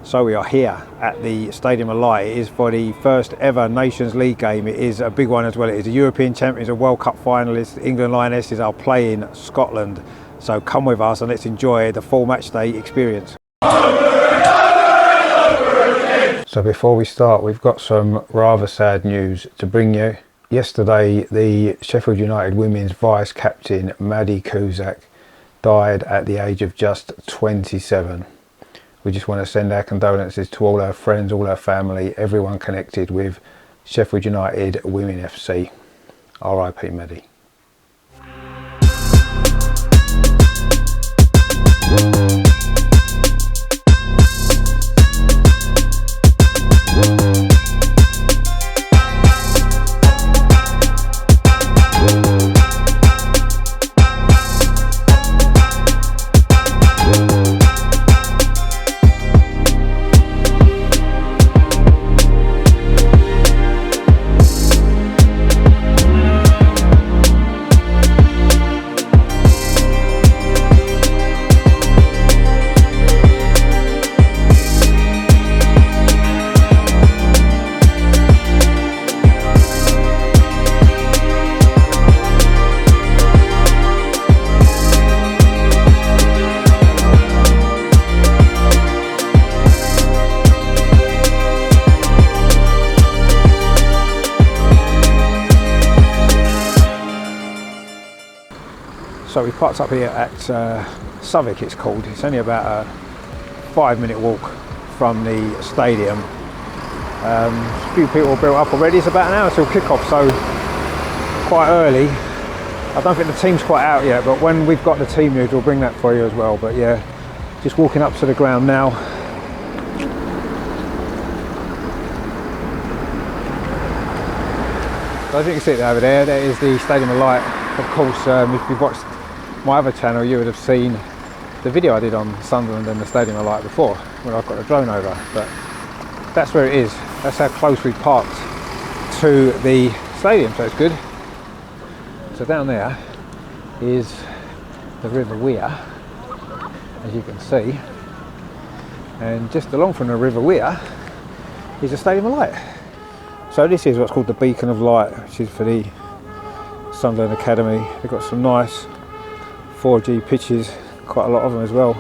So we are here at the Stadium of Light. It is for the first ever Nations League game. It is a big one as well. It is the European champions, a World Cup finalists. England Lionesses are playing Scotland. So come with us and let's enjoy the full match day experience. So before we start, we've got some rather sad news to bring you. Yesterday, the Sheffield United women's vice captain, Maddie Cusack, died at the age of just 27. We just want to send our condolences to all our friends, all our family, everyone connected with Sheffield United Women FC. R.I.P. Maddie. So we parked up here at Southwick, it's called. It's only about a 5-minute walk from the stadium. A few people built up already. It's about an hour till kick-off, so quite early. I don't think the team's quite out yet, but when we've got the team news, we'll bring that for you as well. But yeah, just walking up to the ground now. So as you can see over there, there is the Stadium of Light. Of course, if you've watched my other channel, you would have seen the video I did on Sunderland and the Stadium of Light before, when I've got the drone over. But that's where it is. That's how close we parked to the stadium, so it's good. So down there is the River Wear, as you can see. And just along from the River Wear is the Stadium of Light. So this is what's called the Beacon of Light, which is for the Sunderland Academy. They've got some nice 4G pitches, quite a lot of them as well.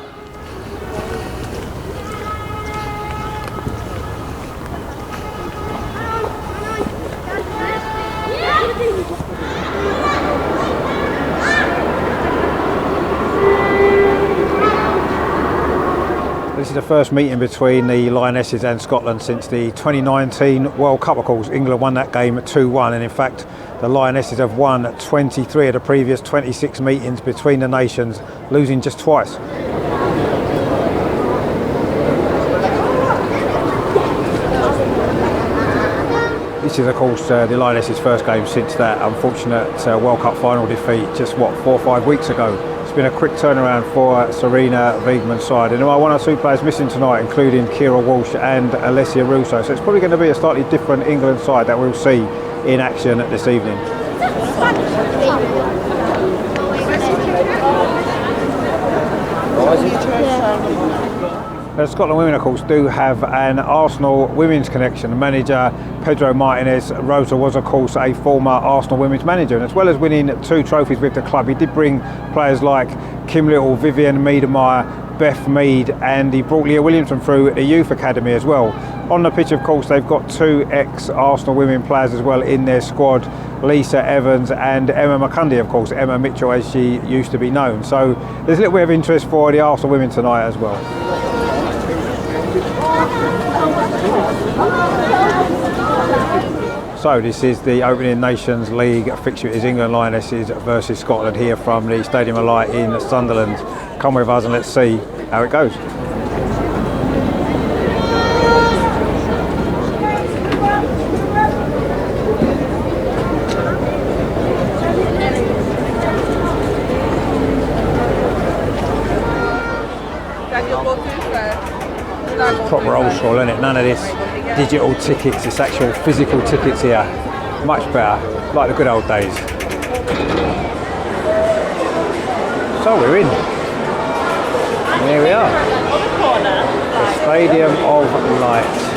This is the first meeting between the Lionesses and Scotland since the 2019 World Cup. Of course, England won that game 2-1, and in fact the Lionesses have won 23 of the previous 26 meetings between the nations, losing just twice. This is of course the Lionesses' first game since that unfortunate World Cup final defeat just 4 or 5 weeks ago. It's been a quick turnaround for Serena Wiegman's side, and there are 1 or 2 players missing tonight, including Kira Walsh and Alessia Russo, so it's probably going to be a slightly different England side that we'll see in action this evening. The Scotland women, of course, do have an Arsenal women's connection. Manager Pedro Martinez Rosa was, of course, a former Arsenal women's manager, and as well as winning 2 trophies with the club, he did bring players like Kim Little, Vivienne Miedemeier, Beth Mead, and he brought Leah Williamson through the youth academy as well. On the pitch, of course, they've got 2 ex-Arsenal women players as well in their squad, Lisa Evans and Emma McCundy, of course, Emma Mitchell as she used to be known. So there's a little bit of interest for the Arsenal women tonight as well. So this is the opening Nations League fixture. It is England Lionesses versus Scotland here from the Stadium of Light in Sunderland. Come with us and let's see how it goes. Proper old school, isn't it? None of this digital tickets, it's actual physical tickets here. Much better, like the good old days. So we're in. And here we are. The Stadium of Light.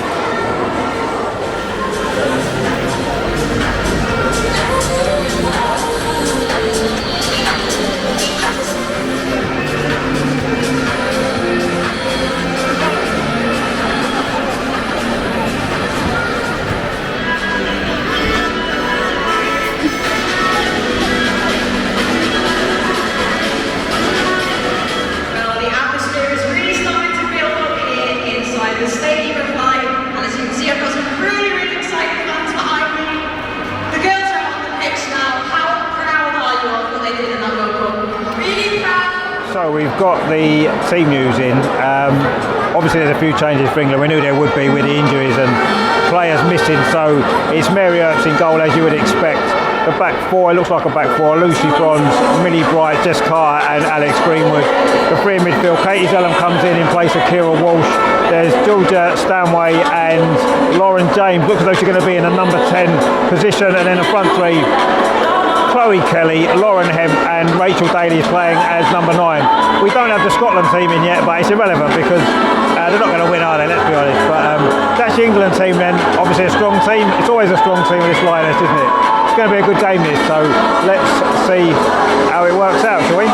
So we've got the team news in. Obviously there's a few changes for England. We knew there would be with the injuries and players missing. So it's Mary Earps in goal as you would expect. The back four, it looks like a back four. Lucy Bronze, Millie Bright, Jess Carter and Alex Greenwood. The three in midfield, Katie Zellum comes in place of Kira Walsh. There's Georgia Stanway and Lauren James. Looks as though she's going to be in a number 10 position. And then the front three, Chloe Kelly, Lauren Hemp and Rachel Daly is playing as number 9. We don't have the Scotland team in yet, but it's irrelevant because they're not going to win, are they? Let's be honest. But that's the England team then. Obviously a strong team. It's always a strong team with this Lioness, isn't it? It's going to be a good game this, so let's see how it works out, shall we?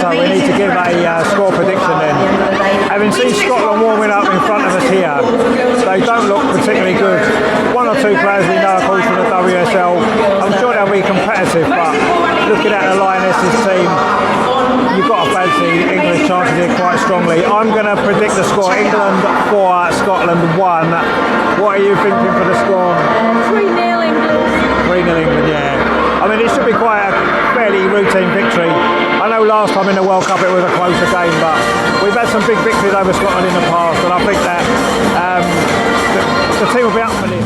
So we need to give a score prediction then. Having seen Scotland warming up in front of us here, they don't look particularly good. One or two players we know, of course, from the WSL. I'm sure they'll be competitive, but looking at the Lionesses team, you've got to fancy English chances here quite strongly. I'm going to predict the score. England 4, Scotland 1. What are you thinking for the score? 3-0 England. 3-0 England, yeah. I mean, it should be quite a fairly routine victory. I know last time in the World Cup it was a closer game, but we've had some big victories over Scotland in the past, and I think that the team will be up for this.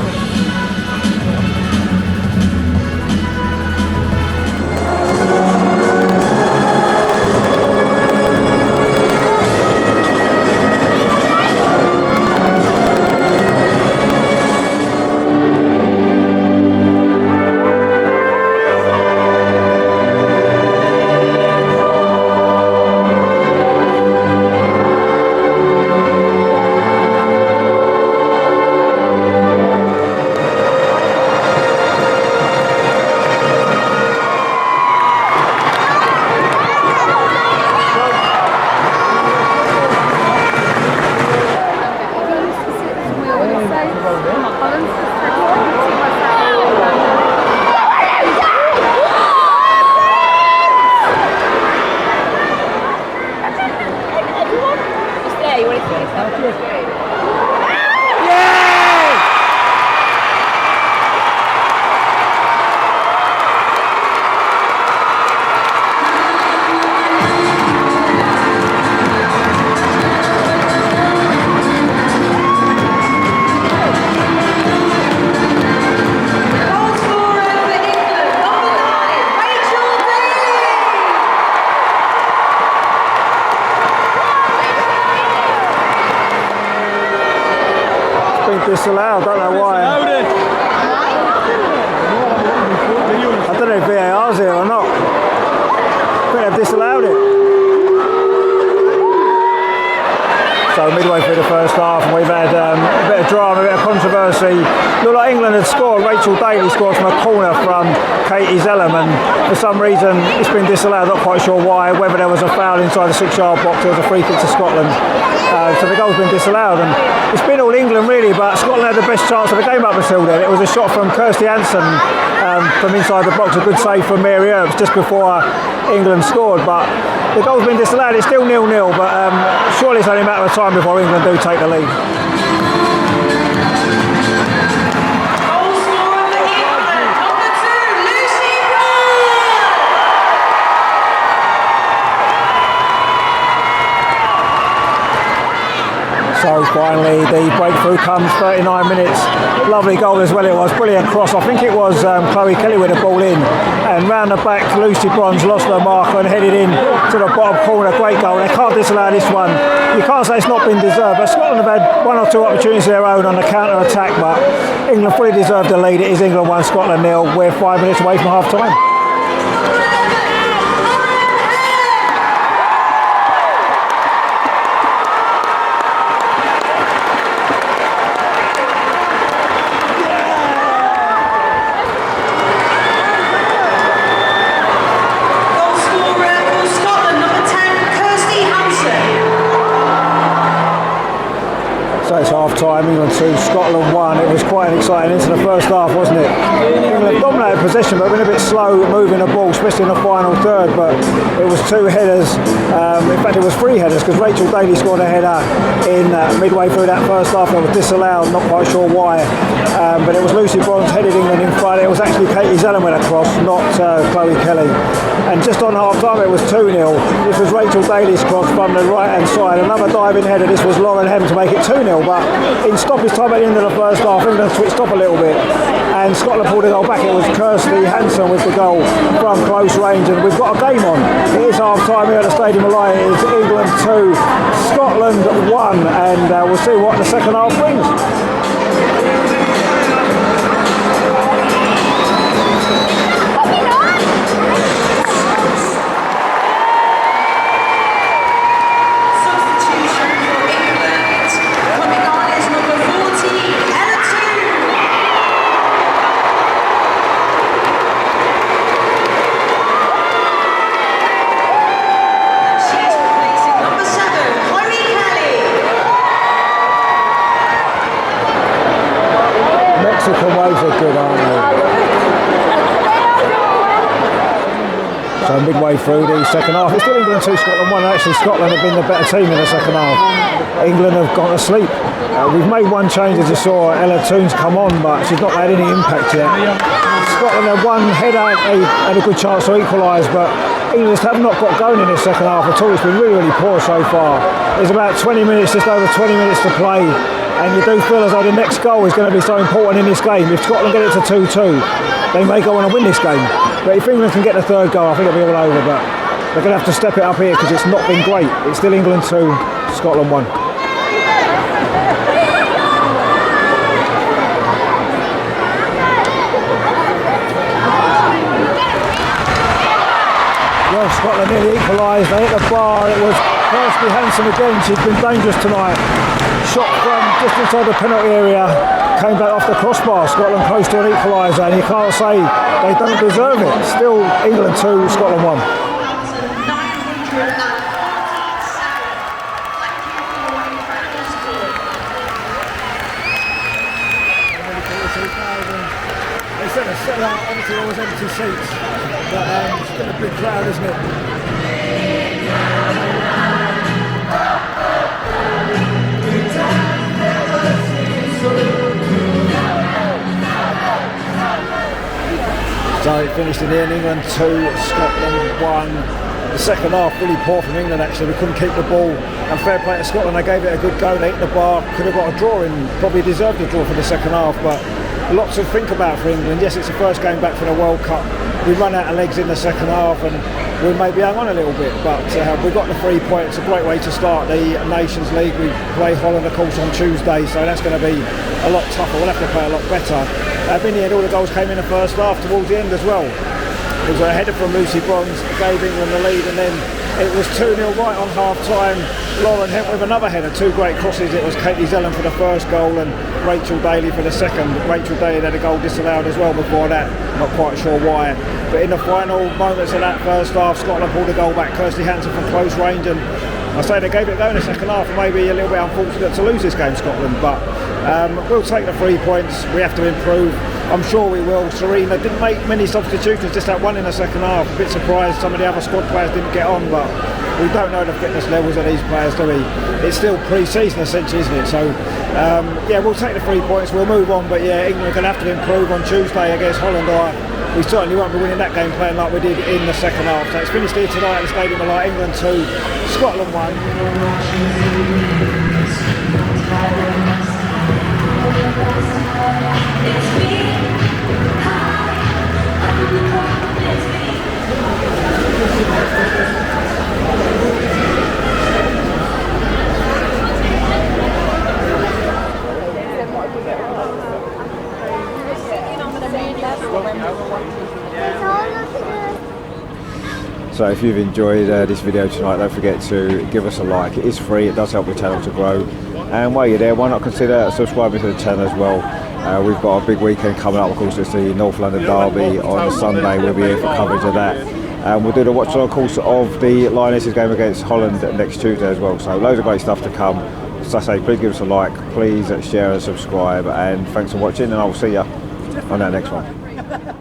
Disallowed, don't know why. I don't know if VAR's here or not. I think they've disallowed it. So midway through the first half, and we've had a bit of drama, a bit of controversy. Looked like England had scored. Rachel Daly scored from a corner from Katie Zellum, and for some reason it's been disallowed. Not quite sure why. Whether there was a foul inside the 6-yard box, there was a free kick to Scotland. So the goal's been disallowed, and it's been all England really, but Scotland had the best chance of the game up until then. It was a shot from Kirsty Hansen from inside the box, a good save from Mary Earps just before England scored, but the goal's been disallowed. It's still 0-0, but surely it's only a matter of time before England do take the lead. So finally the breakthrough comes, 39 minutes, lovely goal as well it was, brilliant cross. I think it was Chloe Kelly with the ball in, and round the back Lucy Bronze lost her marker and headed in to the bottom corner, great goal. They can't disallow this one, you can't say it's not been deserved, but Scotland have had one or two opportunities of their own on the counter attack, but England fully deserved the lead. It is England 1, Scotland 0, we're 5 minutes away from half time. time, England 2, Scotland 1. It was quite an exciting into the first half, wasn't it? England dominated possession, but been a bit slow moving the ball, especially in the final third. But it was 2 headers. In fact, it was 3 headers because Rachel Daly scored a header in midway through that first half that was disallowed. Not quite sure why. But it was Lucy Bronze headed England in front. It was actually Katie Zellen went across, not Chloe Kelly. And just on half time, it was 2-0. This was Rachel Daly's cross from the right hand side. Another diving header. This was Lauren Hem to make it 2-0. But in stoppage time at the end of the first half, England switched off a little bit. And Scotland pulled the goal back. It was Kirsty Hanson with the goal from close range. And we've got a game on. It is half time here at the Stadium of Light. It's England 2, Scotland 1. And we'll see what the second half brings. Mexican waves are good, aren't they? So midway through the second half, it's still England 2, Scotland 1. Actually, Scotland have been the better team in the second half. England have gone to sleep. We've made one change, as you saw, Ella Toon's come on, but she's not had any impact yet. Scotland had one header, had a good chance to equalise, but England have not got going in this second half at all. It's been really, really poor so far. There's about 20 minutes, just over 20 minutes to play. And you do feel as though the next goal is going to be so important in this game. If Scotland get it to 2-2, they may go on and win this game. But if England can get the third goal, I think it'll be all over. But they're going to have to step it up here because it's not been great. It's still England 2, Scotland 1. Well, Scotland nearly equalised. They hit the bar. It was Kirsty Hanson again. She's been dangerous tonight. Shot from just inside the penalty area, came back off the crossbar. Scotland close to an equaliser, and you can't say they don't deserve it. Still England 2, Scotland 1. They said a sellout, obviously always empty seats, but it's still a big crowd, isn't it? So it finished in the end, England 2, Scotland 1. The second half really poor from England actually. We couldn't keep the ball, and fair play to Scotland, they gave it a good go. They hit the bar, could have got a draw in, probably deserved a draw for the second half, but lots to think about for England. Yes, it's the first game back from the World Cup. We run out of legs in the second half and we maybe hang on a little bit, but we got the 3 points. A great way to start the Nations League. We play Holland of course on Tuesday, so that's going to be a lot tougher. We'll have to play a lot better. In the end, all the goals came in the first half towards the end as well. It was a header from Lucy Bronze, gave England the lead, and then it was 2-0 right on half time. Lauren Hemp with another header, 2 great crosses. It was Katie Zellen for the first goal and Rachel Daly for the second. Rachel Daly had a goal disallowed as well before that, not quite sure why. But in the final moments of that first half, Scotland pulled a goal back. Kirsty Hanson from close range, and I say they gave it a go in the second half, and maybe a little bit unfortunate to lose this game, Scotland, but we'll take the 3 points. We have to improve. I'm sure we will. Serena didn't make many substitutions, just that one in the second half. A bit surprised some of the other squad players didn't get on, but we don't know the fitness levels of these players, do we? It's still pre-season essentially, isn't it? So yeah, we'll take the 3 points, we'll move on, but yeah, England are going to have to improve on Tuesday against Holland. We certainly won't be winning that game playing like we did in the second half. So it's finished here tonight at the Stadium of Light. England 2, Scotland 1. So if you've enjoyed this video tonight, don't forget to give us a like. It is free, it does help the channel to grow. And while you're there, why not consider subscribing to the channel as well. We've got a big weekend coming up. Of course, it's the North London Derby on Sunday. We'll be here for coverage of that. And we'll do the watch on, of course, of the Lionesses game against Holland next Tuesday as well. So loads of great stuff to come. as I say, please give us a like, please share and subscribe, and thanks for watching, and I'll see you on that next one.